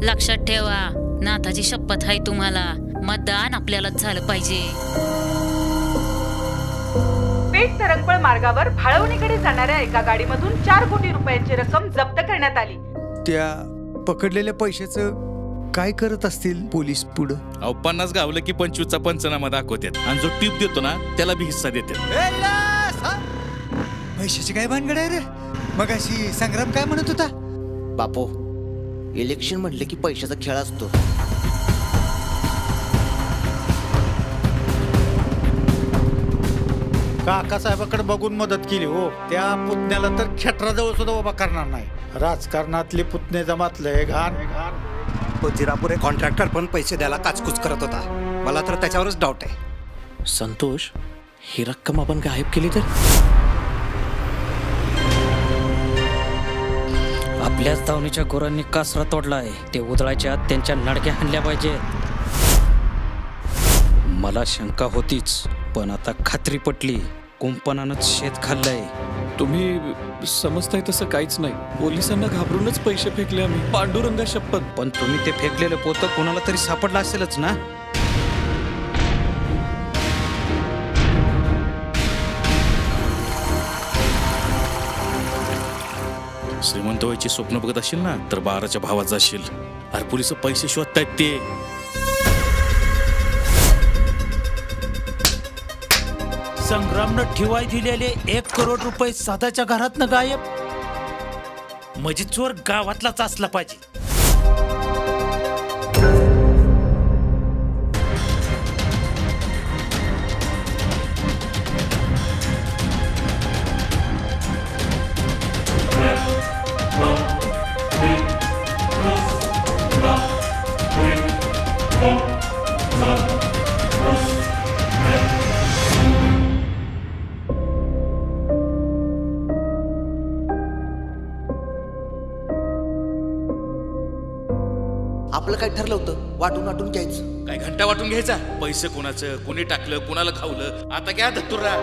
लक्षात ठेवा, नाथाची शपथ आहे तुम्हाला, मतदान आपल्यालाच झालं पाहिजे. पेठ तरंगपळ मार्गावर भाळवणीकडे जाणाऱ्या एका गाडीमधून 4 कोटी रुपयांची रक्कम जप्त करण्यात आली. त्या पकडलेल्या पैशाचं काय करत असतील पोलीस पुढं? 50 गावलं की 25चा पंचनामा दाखवतात आणि जो टीप देतो ना त्याला बी हिस्सा देतात. पैशाची काय भानगड आहे रे? मग अशी संग्राम काय म्हणत होता? बापू, इलेक्शन म्हटलं की पैशाचा खेळ असतो. काकासाहेबाकडे बघून मदत केली हो. त्या पुतण्याला तर खेटराजवळ सुद्धा उभा करणार नाही. राजकारणातले पुतणे जमातले घाण. तो जिरापुरे कॉन्ट्रॅक्टर पण पैसे द्यायला काचकूच करत होता. मला तर त्याच्यावरच डाऊट आहे. संतोष, ही रक्कम आपण गायब केली तर? आपल्याच दावणीच्या गुरांनी कासरा तोडलाय. ते उधळायच्या आत त्यांच्या नडक्या हाणल्या पाहिजे. मला शंका होतीच, पण आता खात्री पटली. कुंपणानंच शेत खाल्लंय. तुम्ही समजताय तसं काहीच नाही. पोलिसांना घाबरूनच पैसे फेकले आम्ही, पांडुरंगा शपथ. पण तुम्ही ते फेकलेलं पोतं कोणाला तरी सापडलं असेलच ना? श्रीमंत व्हायची स्वप्न बघत असेल ना, तर 12च्या भावात जाशील. अरे पोलिस पैसे शोधतायत ते. संग्रामनं ठेवाय दिलेले 1 करोड रुपये साधाच्या घरातनं गायब. म्हणजे चोर गावातलाच असला पाहिजे. आपलं काय ठरलं होतं? वाटून वाटून घ्यायचं. काय घंटा वाटून घ्यायचा? पैसे कोणाचं, कोणी टाकलं, कोणाला खावलं, आता काय धतुरा.